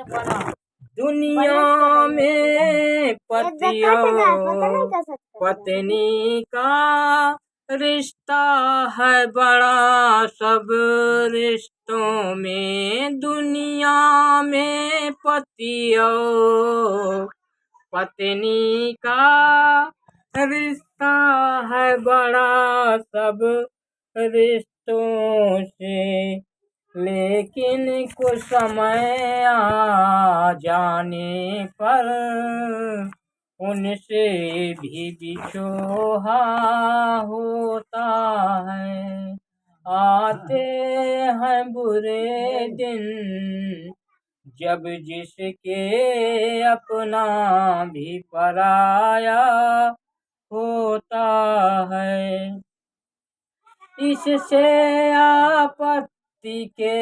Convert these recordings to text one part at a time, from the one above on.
दुनिया में पति और पत्नी का रिश्ता है बड़ा, सब रिश्तों में दुनिया में पति और पत्नी का रिश्ता है बड़ा, सब रिश्तों से। लेकिन कुछ समय आ जाने पर उनसे भी बिछोहा होता है। आते हैं बुरे दिन जब जिसके अपना भी पराया होता है। इससे आपत्ति के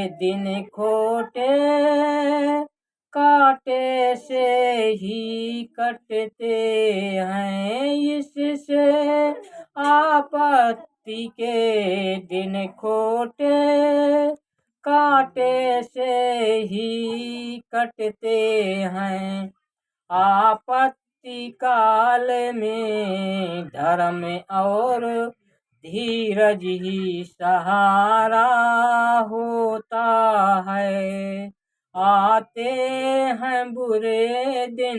दिन खोटे कांटे से ही कटते हैं। इससे आपत्ति के दिन खोटे कांटे से ही कटते हैं। आपत्ति काल में धर्म और धीरज ही सहारा होता है। आते हैं बुरे दिन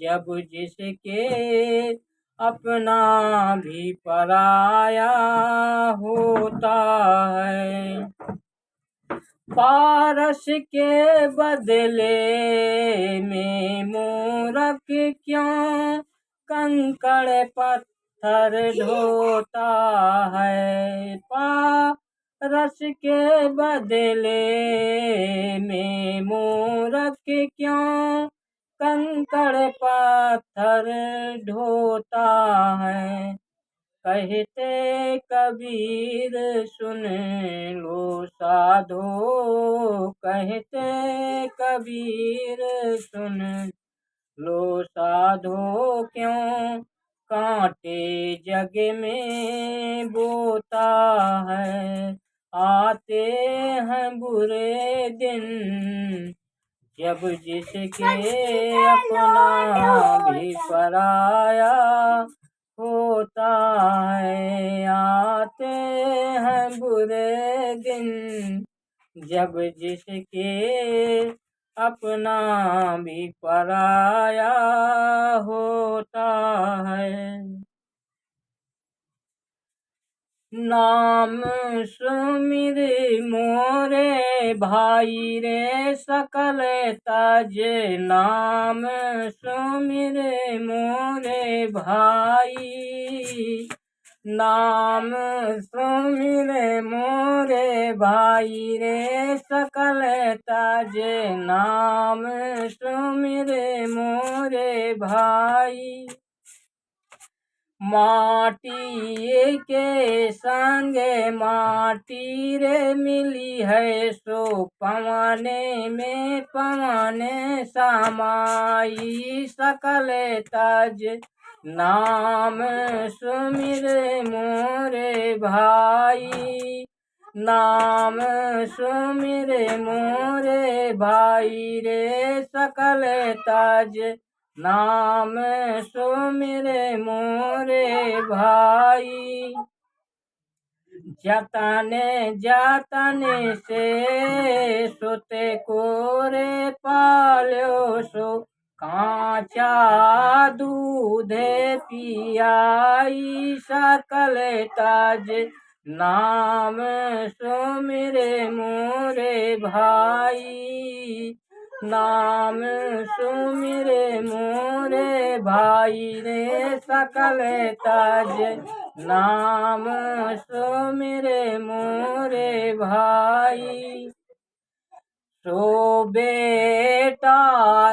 जब जिसके अपना भी पराया होता है। पारस के बदले में मूरख क्यों कंकड़ पत्थर ढोता है। पारस के बदले में मूरख क्यों कंकड़ पत्थर ढोता है। कहते कबीर सुन लो साधो, कहते कबीर सुन लो साधो, क्यों कांटे जग में बोता है। आते हैं बुरे दिन जब जिसके अपना भी पराया होता है। आते हैं बुरे दिन जब जिसके अपना भी पराया होता है। नाम सुमिर मोरे भाई रे सकल तज, नाम सुमिर मोरे भाई, नाम सुमिर मोरे भाई रे सकल तज, नाम सुमिर मोरे भाई। माटी के संग माटी रे मिली है, सो पवने में पवने समाई। सकल तज नाम सुमिर मोरे भाई, नाम सुमिर मोरे भाई रे सकल तज, नाम सुमिर मोरे भाई। जतने जतने से सुते कोरे पाल्यो, सो कांचा दूध पियाई। सकल तज नाम सुमिर मोरे भाई, नाम सुमिर मोरे भाई रे सकल तज, नाम सुमिर मोरे भाई। सो बेटा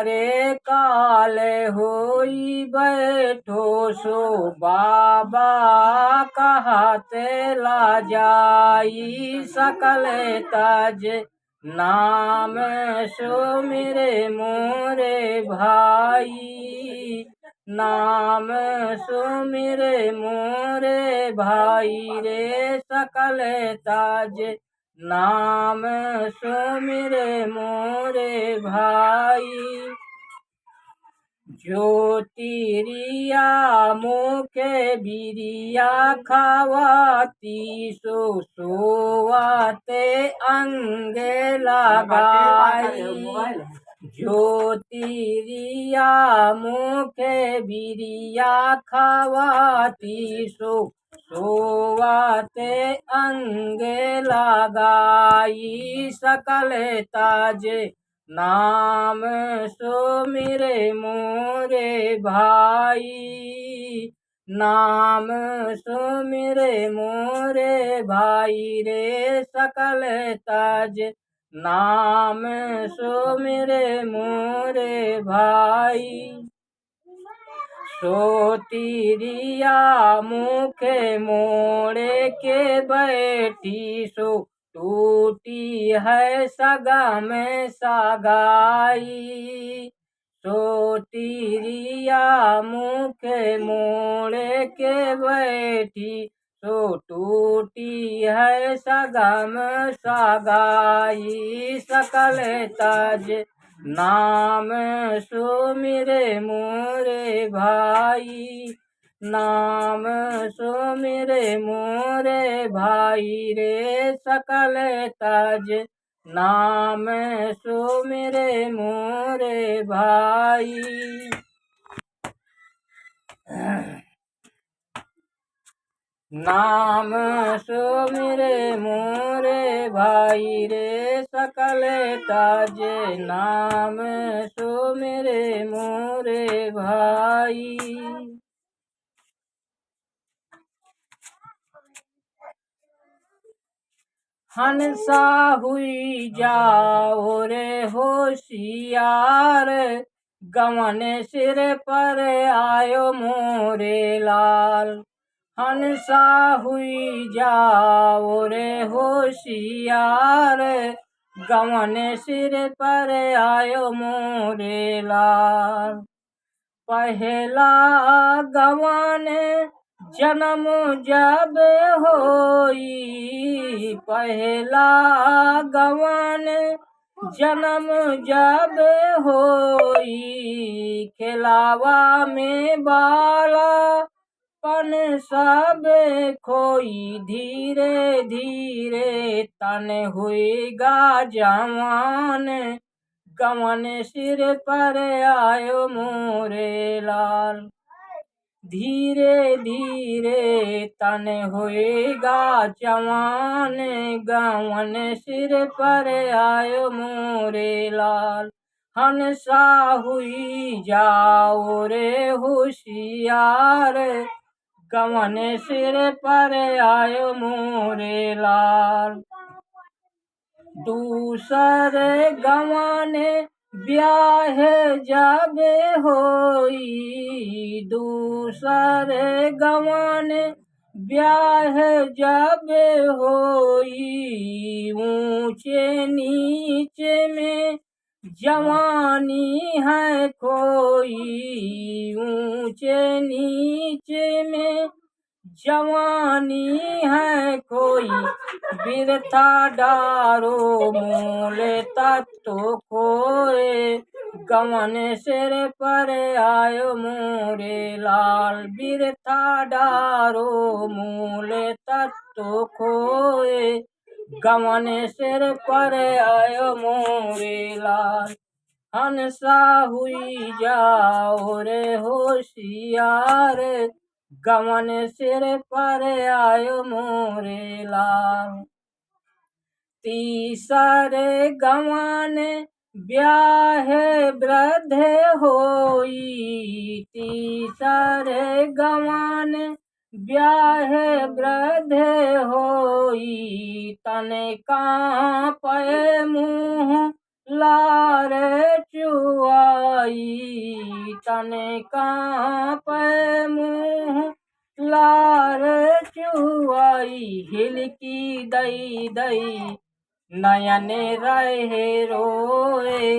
रे काल होई बैठो, सो बाबा कहते ला जाई। सकल तज नाम सुमिर मोरे भाई, नाम सुमिर मोरे भाई रे सकल तज, नाम सुमिरे मोरे भाई। ज्योतिरिया मुखे बिरिया खावाती सो सोवाते अंगे लगाई। ज्योतिरिया मुखे बिरिया खावाती सो सोवाते अंगे लगाई। सकल ताजे नाम सुमिरे मोरे भाई। नाम सुमिरे मोरे भाई रे सकल ताज नाम सुमिरे मोरे भाई। सोतिरिया मुखे मोड़े के बैठी सो टूटी है सगा में सगाई। सोतिरिया मुखे मोड़े के बैठी सो टूटी है सगा में सगाई। सकल ताज नाम सुमिरे मोरे भाई। नाम सुमिरे मोरे भाई रे सकल ताज नाम सुमिरे मोरे भाई। नाम सुमिरे मोरे भाई रे सकल ताज नाम सुमिरे मोरे भाई। हंसा हुई जाओ रे होशियार गमन सिर पर आयो मोरे लाल। हंसा हुई जाओ रे होशियार गमन सिर पर आयो मोरे लाल। पहला गवन जन्म जब होई। पहला गवन जन्म जब होई। खिलावा में बाला पन सब खोई। धीरे धीरे तन हुईगा जवान गमन सिर पर आयो मोरे लाल। धीरे धीरे तन होएगा जवान गमन सिर पर आयो मोरे लाल। हंसा हुई जाओ रे होशियार गमन सिर पर आयो मोरे लाल। दूसरे गवाने ब्याह जब होई। दूसरे गवाने ब्याह जब होई। ऊंचे नीचे में जवानी है कोई। ऊंचे नीचे में जवानी है कोई। बिरथा डारो मूल तत्व खोए गमन सिर पर आयो मोरे लाल। बिरथा डारो मूल तत्व खोए गमन सिर पर आयो मोरे लाल। हंसा हुई जाओ रे होशियार गमन सिर पर आयो मोरे लाल। तीसरे गवन ब्याह वृद्ध होई। तीसरे गवन ब्याह वृद्ध होई। तन कांपे मुँह लार चुआई। तन कांपे मुँह लार चुआई। हिलकी दई दई नयन रहे रोए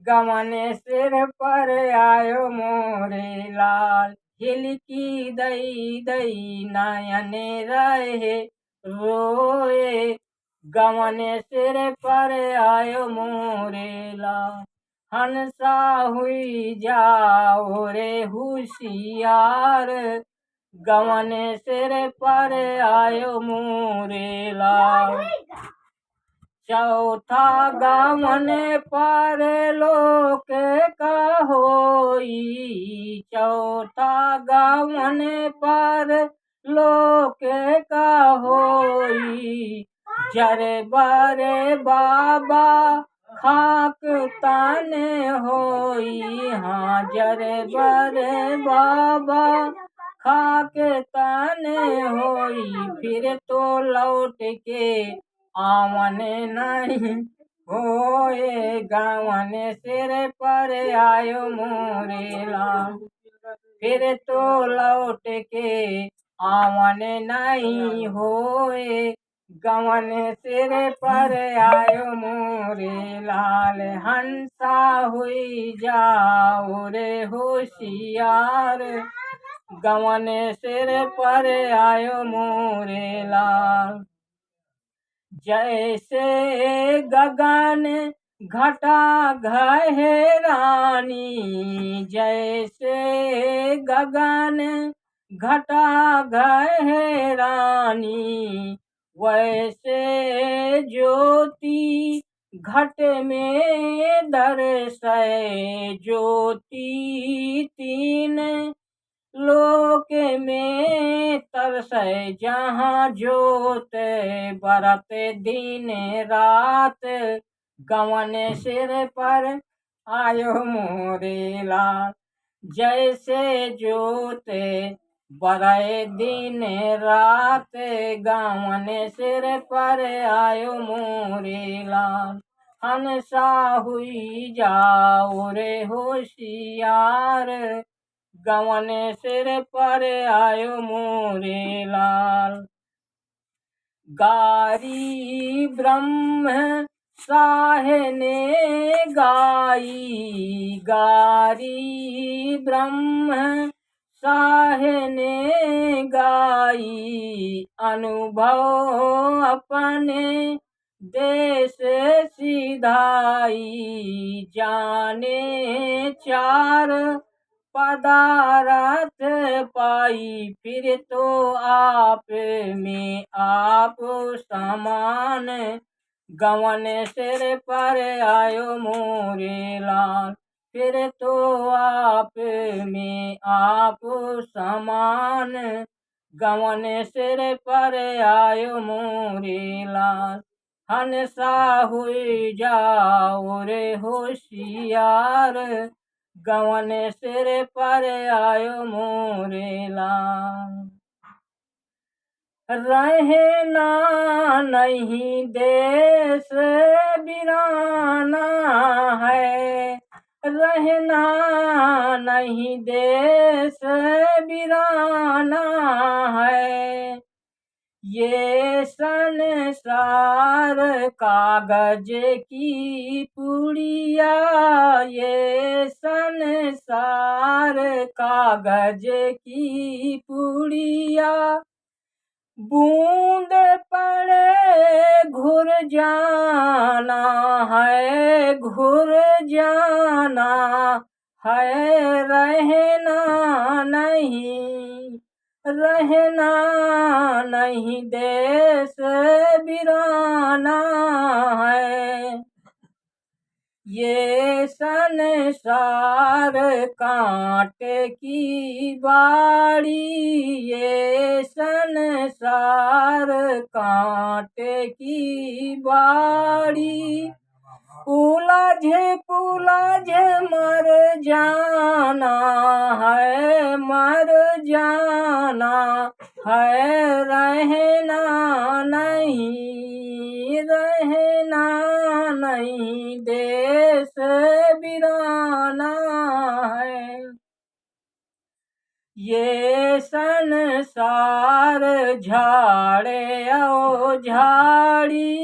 गमन सिर पर आयो मोरे लाल। हिलकी दई दई नयन रहे रोए गवन सिर पर आयो मोरेला। हंसा हुई जाओ रे होशियार, गवन सिर पर आयो मोरेला। चौथा गवन पर लोक का होई, चौथा गवन पर लोक का होई। जरे बरे बाबा खाक ताने होई, हाँ जरे बरे बाबा खाक ताने होई। फिर तो लौट के आवन नहीं होए, गवन सिर पर आयो मोरेला। फिर तो लौट के आवन नहीं होए, गवन सिर पर आयो मोरे लाल। हंसा हुई जाओ रे होशियार, गवन सिर पर आयो मोरे लाल। जैसे गगन घटा गहरानी, जैसे गगन घटा गहरानी, वैसे ज्योति घट में दर्शय। ज्योति तीन लोक में तरसै, जहाँ ज्योत बरत दिन रात, गवन सिर पर आयो मोरेला। जैसे ज्योत बरय दिन रात, गवन सिर पर आयो मोरेला। हंसा हुई जाओ रे होशियार, गवन सिर पर आयो मोरे लाल। गारी ब्रह्म साह ने गाई, गारी ब्रह्म साह ने गाई। अनुभव अपने देश सिधाई, जाने चार पदारथ पाई। फिर तो आप में आप समान, गवन सिर पर आयो मोरे लाल। फिर तो आप में आप समान, गवन सिर पर आयो मोरे लाल। हंसा हुई जाओ रे होशियार, गवन सिर पर आयो मोरे लाल। रहना नहीं देश बिराना है, रहना नहीं देश बिराना है। ये संसार कागज की पुड़िया, ये संसार कागज की पुड़िया। बूंद पड़े घुर जाना है, घुर जाना है। रहना नहीं, रहना नहीं देश बिराना है। ये संसार कांटे की बाड़ी, ये संसार कांटे की बाड़ी। उलझ मर जाना है, मर जाना है। रहना नहीं, रहना नहीं देश बिराना है। ये संसार झाड़े ओ झाड़ी,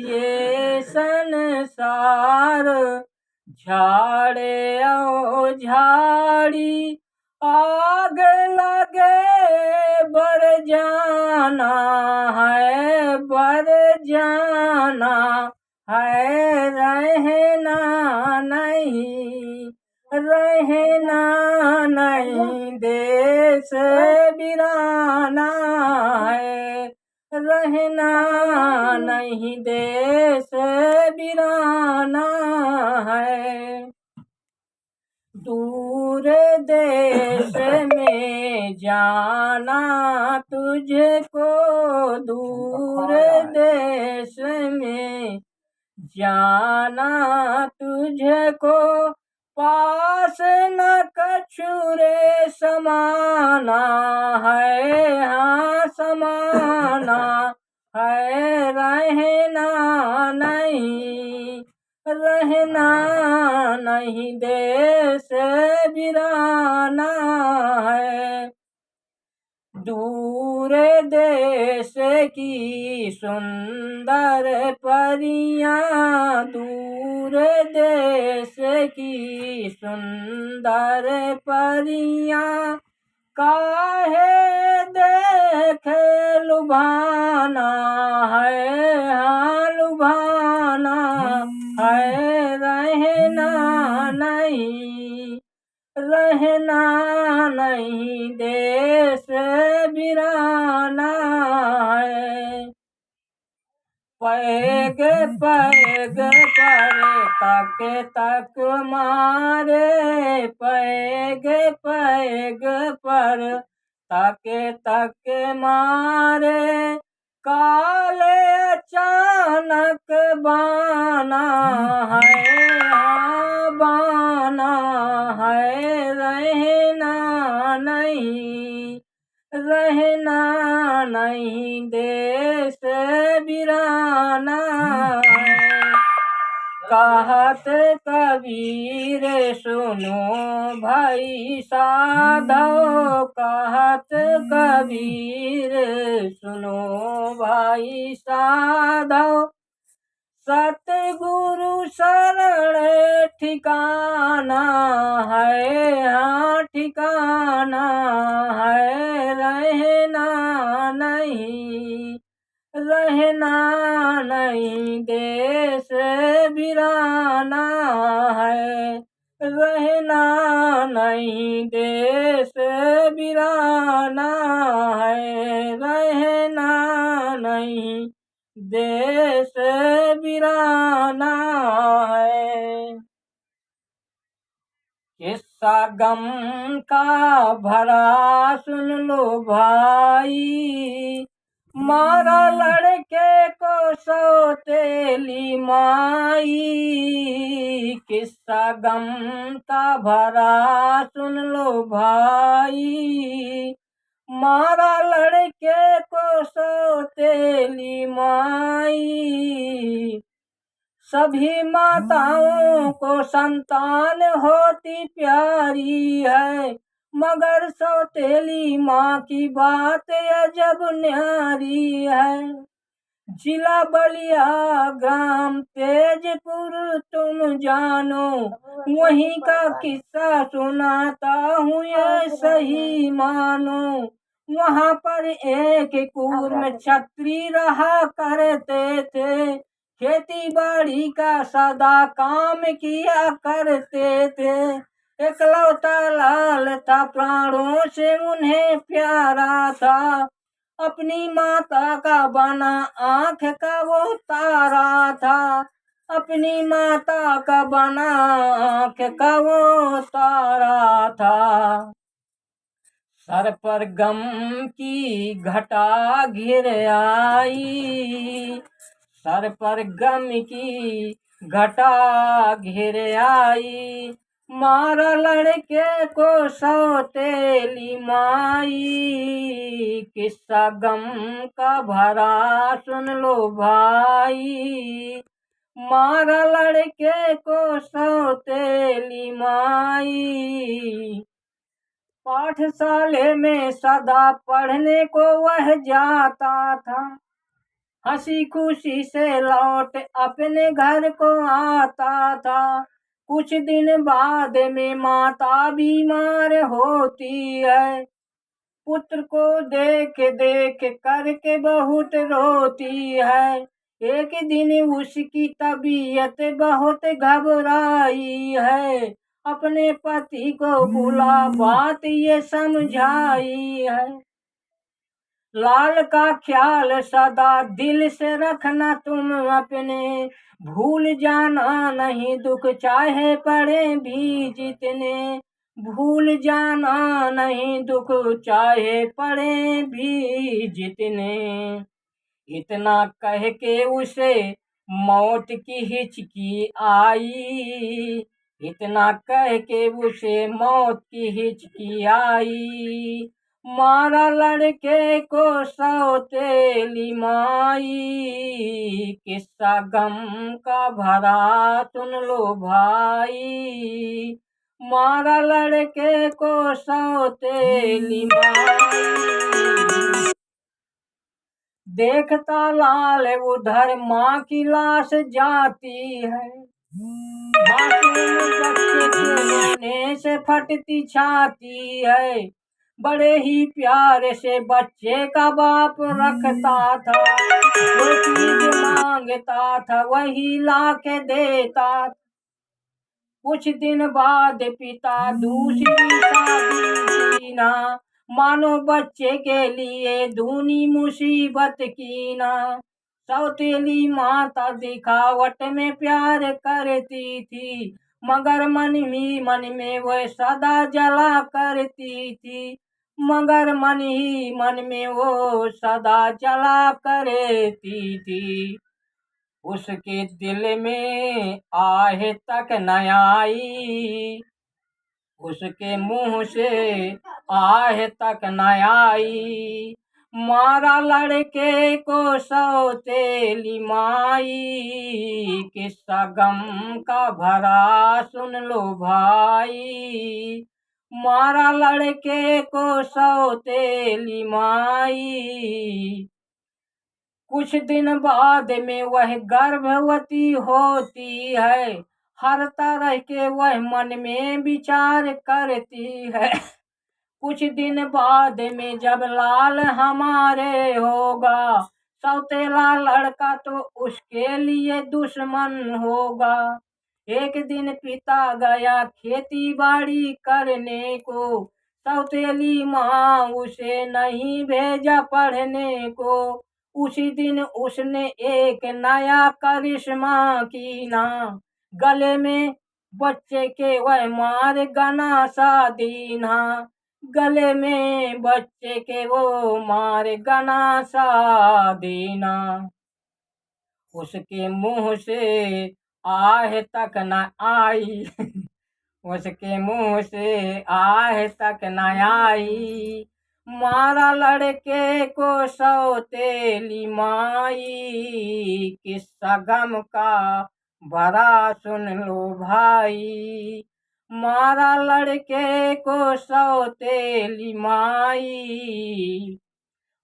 ये संसार झाड़े ओ झाड़ी। आग लगे बर जाना है, बर जाना है, रहना नहीं, रहना नहीं, देश बिराना है, रहना नहीं, देश बिराना है। दूर देश में जाना तुझको, दूर देश में जाना तुझको, पास न कछुरे समाना है, हाँ समाना है, रहना नहीं, रहना नहीं, देश बिराना है। दूर देश की सुंदर परियां, दूर देश की सुंदर परियां, काहे देख लुभाना है, हाँ लुभाना है, रहना नहीं, रहना नहीं, देश बिराना है। पैग पैग पर तक तक मारे, पैग पैग पर तक तक मारे, काले अचानक बाना है, हाँ बाना है, रहना नहीं, रहना नहीं, देश बिराना है। कहत कबीर सुनो भाई साधो, कहत कबीर सुनो भाई साधो, सतगुरु शरण ठिकाना है, हाँ ठिकाना है, रहना नहीं, रहना नहीं, देश बिराना है, रहना नहीं, देश बिराना है, रहना नहीं, देश बिराना है। किस्सा गम का भरा सुन लो भाई, मारा लड़के को सौतेली माई, किस्सा गम का भरा सुन लो भाई, मारा लड़के को सौतेली माई। सभी माताओं को संतान होती प्यारी है, मगर सौतेली माँ की बात अजब न्यारी है। जिला बलिया ग्राम तेजपुर तुम जानो, वहीं का किस्सा सुनाता हूँ ये सही मानो। वहाँ पर एक कूर्म छत्री रहा करते थे, खेती बाड़ी का सदा काम किया करते थे। एकलौता लाल था, प्राणों से उन्हें प्यारा था, अपनी माता का बना आँख का वो तारा था, अपनी माता का बना आँख का वो तारा था। सर पर गम की घटा घिर आई, सर पर गम की घटा घिर आई, मारा लड़के को सौतेली माई। किस्सा गम का भरा सुन लो भाई, मारा लड़के को सौतेली माई। पाठशाले में सदा पढ़ने को वह जाता था, हंसी खुशी से लौट अपने घर को आता था। कुछ दिन बाद में माता बीमार होती है, पुत्र को देख देख करके बहुत रोती है। एक दिन उसकी तबीयत बहुत घबराई है, अपने पति को बुला बात ये समझाई है। लाल का ख्याल सदा दिल से रखना तुम अपने, भूल जाना नहीं दुख चाहे पड़े भी जितने, भूल जाना नहीं दुख चाहे पड़े भी जितने। इतना कह के उसे मौत की हिचकी आई, इतना कह के उसे मौत की हिचकी आई। मारा लड़के को सौतेली माई, किस्सा गम का भरा सुन लो भाई। मारा लड़के को सौतेली माई। देखता लाल उधर माँ की लाश जाती है, मासूम बच्चे के रोने से फटती छाती है। बड़े ही प्यार से बच्चे का बाप रखता था, जो चीज मांगता था वही ला के देता। कुछ दिन बाद पिता दूसरी शादी की ना, मानो बच्चे के लिए दूनी मुसीबत की ना। सौतेली माता दिखावट में प्यार करती थी, मगर मन ही मन में वह सदा जला करती थी, मगर मन ही मन में वो सदा जला करती थी। उसके दिल में आह तक न आई, उसके मुंह से आह तक न आई। मारा लड़के को सौतेली माई, किस्सा गम का भरा सुन लो भाई। मारा लड़के को सौतेली माई। कुछ दिन बाद में वह गर्भवती होती है, हर तरह के वह मन में विचार करती है। कुछ दिन बाद में जब लाल हमारे होगा, सौतेला लड़का तो उसके लिए दुश्मन होगा। एक दिन पिता गया खेती बाड़ी करने को, सौतेली माँ उसे नहीं भेजा पढ़ने को। उसी दिन उसने एक नया करिश्मा की ना, गले में बच्चे के वह मार गना सा दीना, गले में बच्चे के वो मार गना सा देना। उसके मुंह से आह तक न आई, उसके मुंह से आह तक न आई। मारा लड़के को सौतेली माई, किस्सा गम का भरा सुन लो भाई। मारा लड़के को सौतेली माई।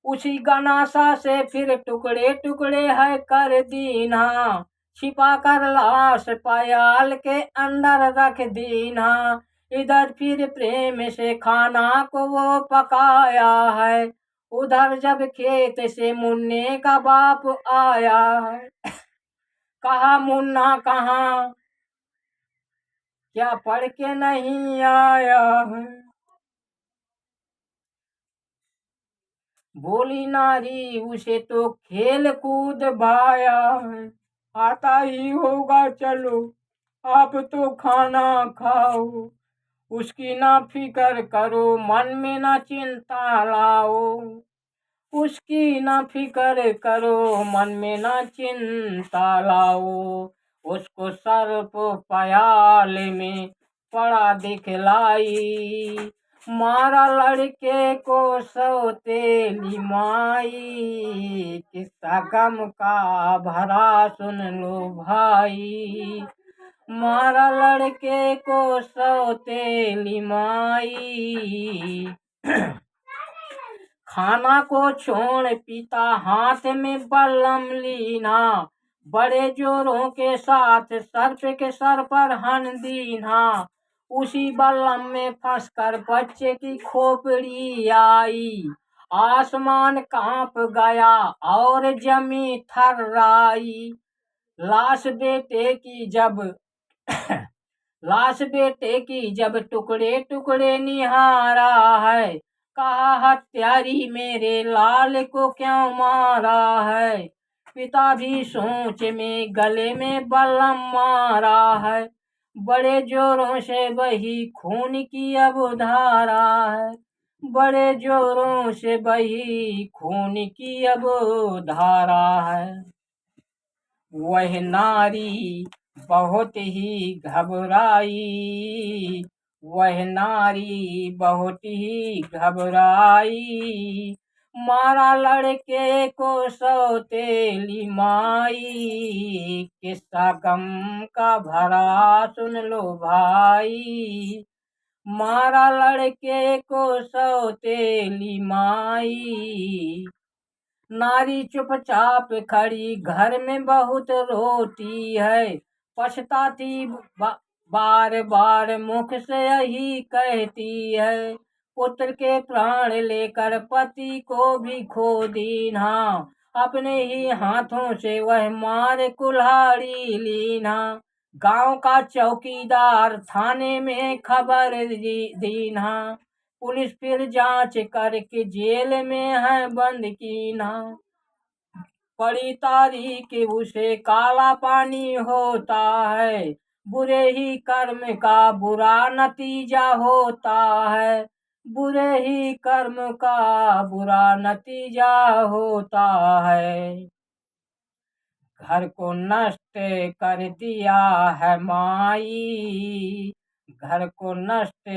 उसी गनासा से फिर टुकड़े टुकड़े है कर दीना, छिपा कर लाश पायाल के अंदर रख दीना। इधर फिर प्रेम से खाना को वो पकाया है, उधर जब खेत से मुन्ने का बाप आया है। कहा मुन्ना कहाँ, क्या पढ़ के नहीं आया है। बोली नारी उसे तो खेल कूद भाया है, आता ही होगा चलो आप तो खाना खाओ। उसकी ना फिकर करो मन में ना चिंता लाओ, उसकी ना फिकर करो मन में ना चिंता लाओ। उसको सर्प प्याल में पड़ा दिखलाई, मारा लड़के को सौतेली माई। किस्सा गम का भरा सुन लो भाई, मारा लड़के को सौतेली माई। खाना को छोड़ पिता हाथ में बल्लम लीना, बड़े जोरों के साथ सर्प के सर पर हन दीना। उसी बल्लम में फंसकर बच्चे की खोपड़ी आई। आसमान कांप गया और जमी थर्राई। लाश बेटे की जब लाश बेटे की जब टुकड़े टुकड़े निहारा है, कहा हत्यारी मेरे लाल को क्यों मारा है। पिता भी सोच में गले में बल्लम मारा है। बड़े जोरों से बही खून की अब धारा है। बड़े जोरों से बही खून की अब धारा है। वह नारी बहुत ही घबराई। वह नारी बहुत ही घबराई। मारा लड़के को सौतेली माई। किस्सा गम का भरा सुन लो भाई। मारा लड़के को सौतेली माई। नारी चुपचाप खड़ी घर में बहुत रोती है। पछताती बार बार मुख से यही कहती है। पुत्र के प्राण लेकर पति को भी खो दीना। अपने ही हाथों से वह मार कुल्हाड़ी लीना। गांव का चौकीदार थाने में खबर दीना। पुलिस फिर जांच करके जेल में है बंद की ना। बड़ी तारीख उसे काला पानी होता है। बुरे ही कर्म का बुरा नतीजा होता है। बुरे ही कर्म का बुरा नतीजा होता है। घर को नष्ट कर दिया है माई। घर को नष्ट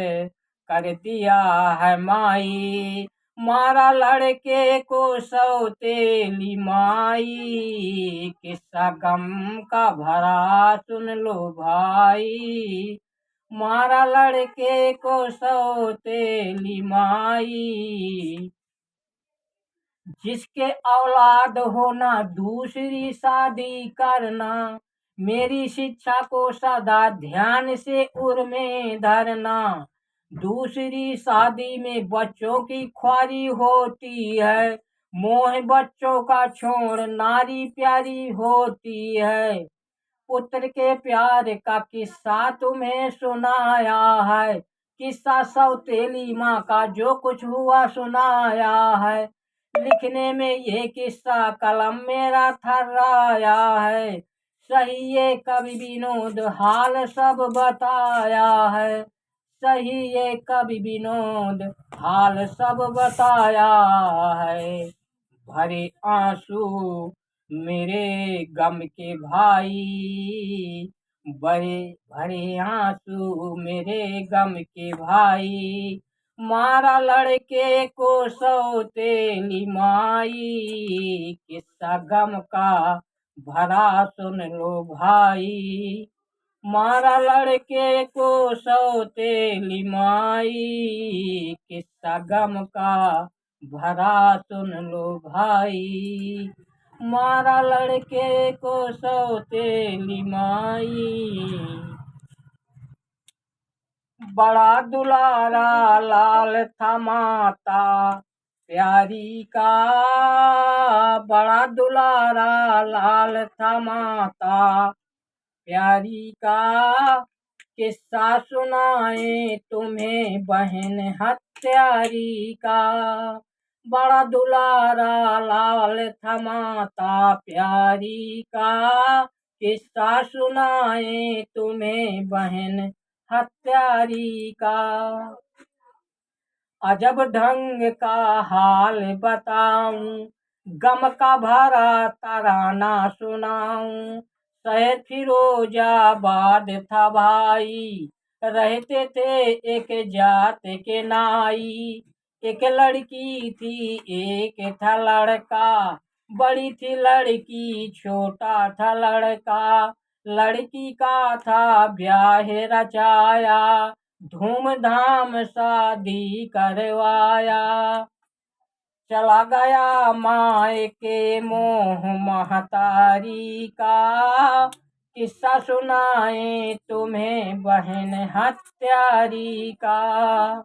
कर दिया है माई। मारा लड़के को सौतेली माई। किस्सा गम का भरा सुन लो भाई। मारा लड़के को सौतेली माई। जिसके औलाद होना दूसरी शादी करना। मेरी शिक्षा को सदा ध्यान से उर में धरना। दूसरी शादी में बच्चों की ख्वारी होती है। मोह बच्चों का छोड़ नारी प्यारी होती है। पुत्र के प्यार का किस्सा तुम्हें सुनाया है। किस्सा सौतेली माँ का जो कुछ हुआ सुनाया है। लिखने में ये किस्सा कलम मेरा थर्राया है। सही ये कवि विनोद हाल सब बताया है। सही ये कवि विनोद हाल सब बताया है। भरे आंसू मेरे गम के भाई। बड़े भरे आंसू मेरे गम के भाई। मारा लड़के को सौतेली माई। किस्सा गम का भरा सुन लो भाई। मारा लड़के को सौतेली माई। किस्सा गम का भरा सुन लो भाई। मारा लड़के को सौतेली माई। बड़ा दुलारा लाल था माता प्यारी का। बड़ा दुलारा लाल था माता प्यारी का। किस्सा सुनाए तुम्हें बहन हत्यारी का। बड़ा दुलारा लाल था माता प्यारी का। किस्सा सुनाए तुम्हें बहन हत्यारी का। अजब ढंग का हाल बताऊं। गम का भरा तराना सुनाऊं। शहर फिरोजाबाद था भाई। रहते थे एक जात के नाई। एक लड़की थी एक था लड़का। बड़ी थी लड़की छोटा था लड़का। लड़की का था ब्याह रचाया। धूमधाम शादी करवाया। चला गया माए के मोह महतारी का, किस्सा सुनाए तुम्हें बहन हत्यारी का।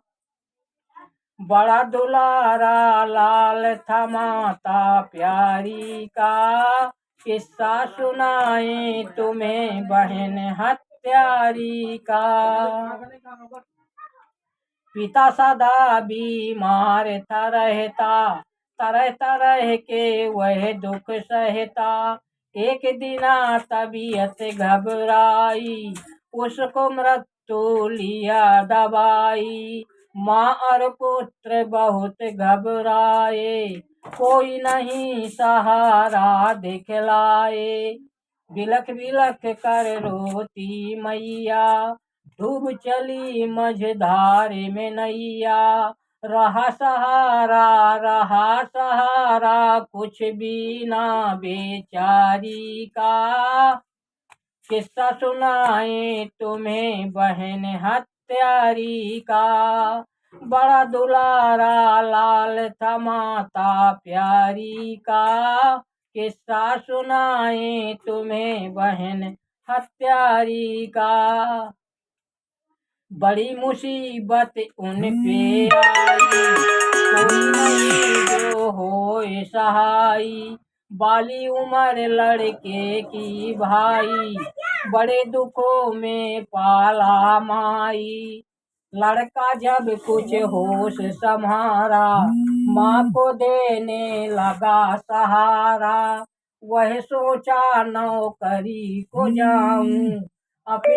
बड़ा दुलारा लाल था माता प्यारी का, किस्सा सुनाए तुम्हें बहन हत्यारी का। पिता सदा बीमार था रहता, तरह तरह के वह दुख सहता। एक दिन तबीयत घबराई, उसको मृत्यु लिया दबाई। माँ और पुत्र बहुत घबराए, कोई नहीं सहारा दिखलाए। बिलख बिलख कर रोती मैया, डूब चली मझधार में नैया। रहा सहारा कुछ भी ना बेचारी का, किस्सा सुनाए तुम्हें बहन हत्यारी का। बड़ा दुलारा लाल था माता प्यारी का, किस्सा सुनाए तुम्हें बहन हत्यारी का। बड़ी मुसीबत उन पे आई, कोई नहीं जो होए सहाई। बाली उम्र लड़के की भाई, बड़े दुखों में पाला माई। लड़का जब कुछ होश संभारा, माँ को देने लगा सहारा। वह सोचा नौकरी को जाऊं, अपनी